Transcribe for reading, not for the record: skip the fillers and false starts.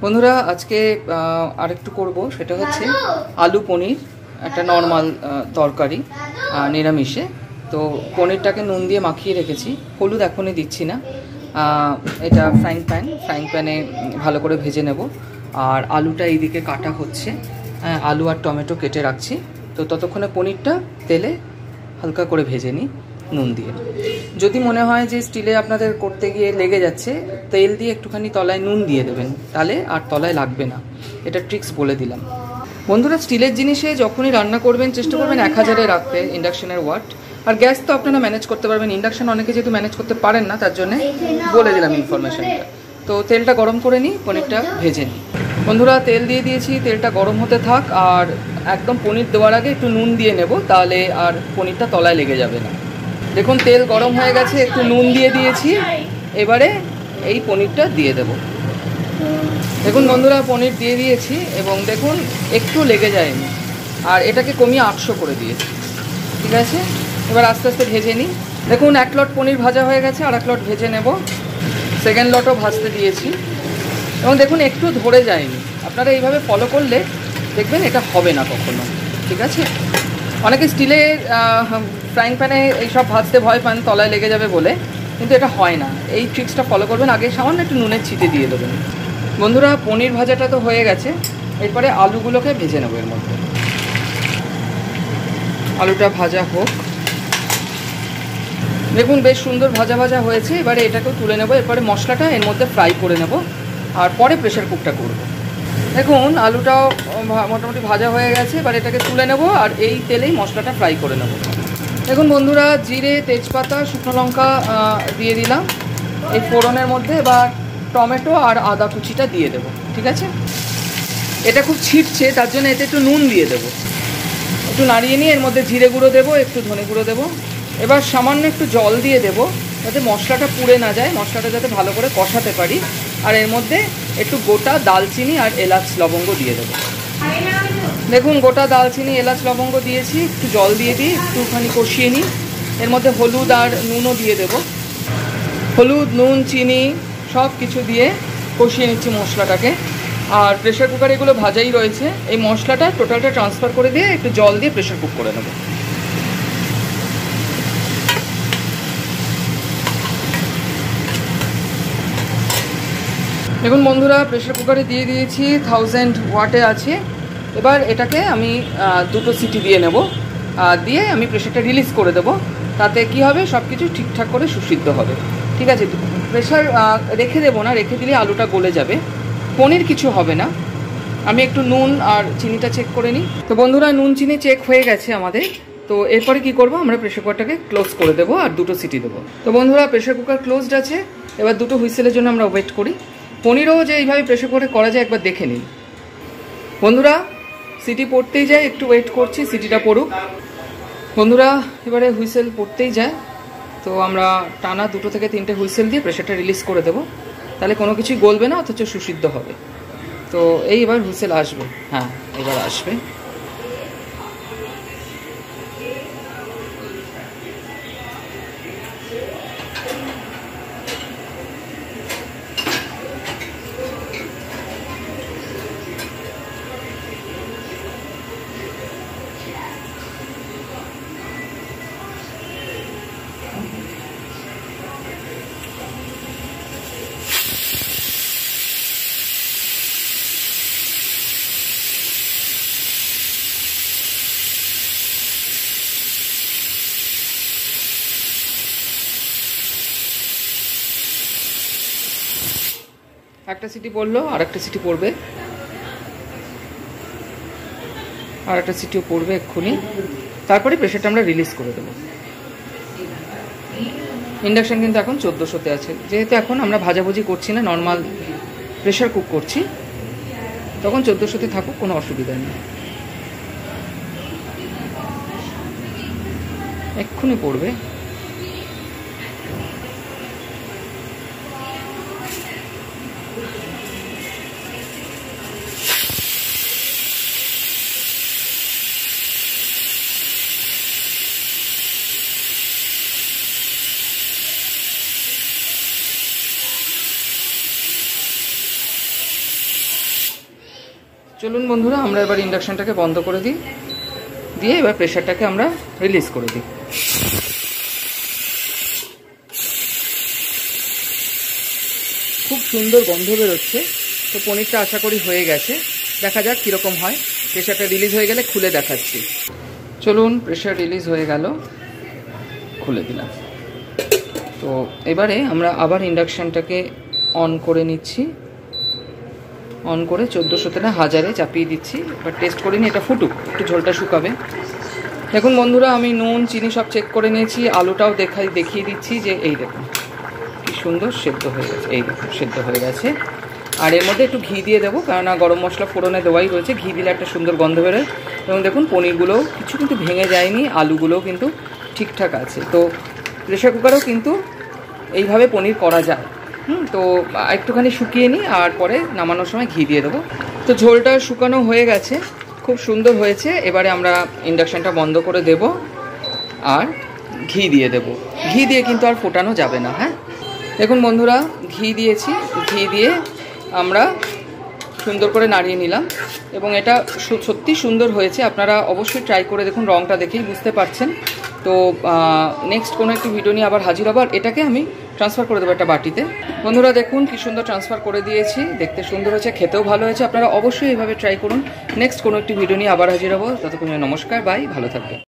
বন্ধুরা আজকে আরেকটু করব, সেটা হচ্ছে আলু পনির, একটা নর্মাল তরকারি নিরামিষে। তো পনিরটাকে নুন দিয়ে মাখিয়ে রেখেছি, হলুদ এখনই দিচ্ছি না। এটা ফ্রাইং প্যানে ভালো করে ভেজে নেব। আর আলুটা এইদিকে কাটা হচ্ছে, আলু আর টমেটো কেটে রাখছি। তো ততক্ষণে পনিরটা তেলে হালকা করে ভেজে নিই নুন দিয়ে। যদি মনে হয় যে স্টিলে আপনাদের করতে গিয়ে লেগে যাচ্ছে, তেল দিয়ে একটুখানি তলায় নুন দিয়ে দেবেন, তাহলে আর তলায় লাগবে না। এটা ট্রিক্স বলে দিলাম। বন্ধুরা, স্টিলের জিনিসে যখনই রান্না করবেন চেষ্টা করবেন 1000-এ রাখতে ইন্ডাকশনের ওয়াট। আর গ্যাস তো আপনারা ম্যানেজ করতে পারবেন, ইন্ডাকশন অনেকে যেহেতু ম্যানেজ করতে পারেন না, তার জন্য বলে দিলাম ইনফরমেশনটা। তো তেলটা গরম করে নিই, পনিরটা ভেজে নিই। বন্ধুরা, তেল দিয়ে দিয়েছি, তেলটা গরম হতে থাক। আর একদম পনির দেওয়ার আগে একটু নুন দিয়ে নেব, তাহলে আর পনিরটা তলায় লেগে যাবে না। দেখুন তেল গরম হয়ে গেছে, একটু নুন দিয়ে দিয়েছি। এবারে এই পনিরটা দিয়ে দেব। দেখুন বন্ধুরা, পনির দিয়ে দিয়েছি এবং দেখুন একটু লেগে যায়নি। আর এটাকে কমিয়ে 800 করে দিয়েছি। ঠিক আছে, এবার আস্তে আস্তে ভেজে নিই। দেখুন 1 লট পনির ভাজা হয়ে গেছে, আর 1 লট ভেজে নেব। সেকেন্ড লটও ভাজতে দিয়েছি এবং দেখুন একটু ধরে যায়নি। আপনারা এইভাবে ফলো করলে দেখবেন এটা হবে না কখনো। ঠিক আছে, অনেকে স্টিলের ফ্রাইং প্যানে এইসব ভাজতে ভয় পান তলায় লেগে যাবে বলে, কিন্তু এটা হয় না। এই ট্রিক্সটা ফলো করবেন। আগে সামান্য একটু নুনের ছিটে দিয়ে দেবেন। বন্ধুরা, পনির ভাজাটা তো হয়ে গেছে, এরপরে আলুগুলোকে ভেজে নেবো এর মধ্যে। আলুটা ভাজা হোক। দেখুন বেশ সুন্দর ভাজা ভাজা হয়েছে। এবারে এটাকেও তুলে নেবো, এরপরে মশলাটা এর মধ্যে ফ্রাই করে নেব, আর পরে প্রেশার কুকটা করব। দেখুন আলুটাও মোটামুটি ভাজা হয়ে গেছে, এবার এটাকে তুলে নেব আর এই তেলেই মশলাটা ফ্রাই করে নেব। দেখুন বন্ধুরা, জিরে, তেজপাতা, শুকনো লঙ্কা দিয়ে দিলাম এই ফোড়নের মধ্যে। এবার টমেটো আর আদা কুচিটা দিয়ে দেবো। ঠিক আছে, এটা খুব ছিটছে, তার জন্য এতে একটু নুন দিয়ে দেবো। একটু নাড়িয়ে নিয়ে এর মধ্যে জিরে গুঁড়ো দেবো, একটু ধনে গুঁড়ো দেবো। এবার সামান্য একটু জল দিয়ে দেবো, যাতে মশলাটা পুড়ে না যায়, মশলাটা যাতে ভালো করে কষাতে পারি। আর এর মধ্যে একটু গোটা দালচিনি আর এলাচ লবঙ্গ দিয়ে দেবো। দেখুন গোটা দালচিনি, এলাচ, লবঙ্গ দিয়েছি। একটু জল দিয়ে দিই, একটুখানি কষিয়ে নিই। এর মধ্যে হলুদ আর নুনও দিয়ে দেবো। হলুদ, নুন, চিনি সব কিছু দিয়ে কষিয়ে নিচ্ছি মশলাটাকে। আর প্রেশার কুকারে এগুলো ভাজাই রয়েছে, এই মশলাটা টোটালটা ট্রান্সফার করে দিয়ে একটু জল দিয়ে প্রেশার কুক করে নেব। দেখুন বন্ধুরা, প্রেশার কুকারে দিয়ে দিয়েছি, 1000 ওয়াটে আছে। এবার এটাকে আমি 2টো সিটি দিয়ে নেব, দিয়ে আমি প্রেশারটা রিলিজ করে দেবো। তাতে কি হবে, সব কিছু ঠিকঠাক করে সুসিদ্ধ হবে। ঠিক আছে, প্রেশার রেখে দেবো না, রেখে দিলে আলুটা গলে যাবে, পনির কিছু হবে না। আমি একটু নুন আর চিনিটা চেক করে নিই। তো বন্ধুরা, নুন চিনি চেক হয়ে গেছে আমাদের। তো এরপরে কি করব, আমরা প্রেশার কুকারটাকে ক্লোজ করে দেবো আর 2টো সিটি দেবো। তো বন্ধুরা, প্রেশার কুকার ক্লোজড আছে। এবার 2টো হুইসেলের জন্য আমরা ওয়েট করি। পনিরও যে এইভাবে প্রেশার কুকারে করা যায় একবার দেখে নিন। বন্ধুরা, সিটি পড়তেই যায়, একটু ওয়েট করছি সিটিটা পড়ুক। বন্ধুরা, এবারে হুইসেল পড়তেই যায়। তো আমরা টানা 2 থেকে 3টে হুইসেল দিয়ে প্রেশারটা রিলিজ করে দেবো, তাহলে কোনো কিছুই গলবে না, অথচ সুসিদ্ধ হবে। তো এই এবার হুইসেল আসবে, হ্যাঁ এবার আসবে। একটা সিটি পড়লো, আর একটা সিটি পড়বে, আর একটা সিটিও পড়বে এক্ষুনি। তারপরে প্রেশারটা আমরা রিলিজ করে দেবো। ইন্ডাকশান কিন্তু এখন 1400-তে আছে, যেহেতু এখন আমরা ভাজাভুজি করছি না, নর্মাল প্রেশার কুক করছি, তখন 1400-তে থাকুক, কোনো অসুবিধা নেই। এক্ষুনি পড়বে। চলুন বন্ধুরা, আমরা এবার ইন্ডাকশনটাকে বন্ধ করে দিই, দিয়ে এবার প্রেশারটাকে আমরা রিলিজ করে দিই। খুব সুন্দর গন্ধ বেরোচ্ছে। তো পনিরটা আশা করি হয়ে গেছে, দেখা যাক কীরকম হয়। প্রেশারটা রিলিজ হয়ে গেলে খুলে দেখাচ্ছি। চলুন, প্রেশার রিলিজ হয়ে গেল, খুলে দিলাম। তো এবারে আমরা আবার ইন্ডাকশানটাকে অন করে নিচ্ছি, অন করে 1400 না 1000-এ চাপিয়ে দিচ্ছি। এবার টেস্ট করে নিই, এটা ফুটুক, একটু ঝোলটা শুকাবে। দেখুন বন্ধুরা, আমি নুন চিনি সব চেক করে নিয়েছি, আলুটাও দেখিয়ে দিচ্ছি যে এই দেখুন কি সুন্দর সেদ্ধ হয়ে গেছে, এই দেখুন সেদ্ধ হয়ে গেছে। আর এর মধ্যে একটু ঘি দিয়ে দেবো, কেননা গরম মশলা ফোড়নে দেওয়াই রয়েছে, ঘি দিলে একটা সুন্দর গন্ধ বেরোয়। এবং দেখুন পনিরগুলোও কিছু কিন্তু ভেঙে যায়নি, আলুগুলোও কিন্তু ঠিকঠাক আছে। তো প্রেশার কুকারেও কিন্তু এইভাবে পনির করা যায়। তো একটুখানি শুকিয়ে নিই, আর পরে নামানোর সময় ঘি দিয়ে দেবো। তো ঝোলটা শুকানো হয়ে গেছে, খুব সুন্দর হয়েছে। এবারে আমরা ইন্ডাকশানটা বন্ধ করে দেব আর ঘি দিয়ে দেব। ঘি দিয়ে কিন্তু আর ফোটানো যাবে না। হ্যাঁ, দেখুন বন্ধুরা, ঘি দিয়েছি, ঘি দিয়ে আমরা সুন্দর করে নাড়িয়ে নিলাম এবং এটা সত্যি সুন্দর হয়েছে। আপনারা অবশ্যই ট্রাই করে দেখুন, রঙটা দেখেই বুঝতে পারছেন। তো নেক্সট কোনো একটি ভিডিও নিয়ে আবার হাজির হব। আর এটাকে আমি ট্রান্সফার করে দেবো একটা বাটিতে। বন্ধুরা দেখুন কি সুন্দর ট্রান্সফার করে দিয়েছি, দেখতে সুন্দর হয়েছে, খেতেও ভালো হয়েছে। আপনারা অবশ্যই এইভাবে ট্রাই করুন। নেক্সট কোনো একটি ভিডিও নিয়ে আবার হাজির হব। ততক্ষণ নমস্কার, বাই, ভালো থাকবেন।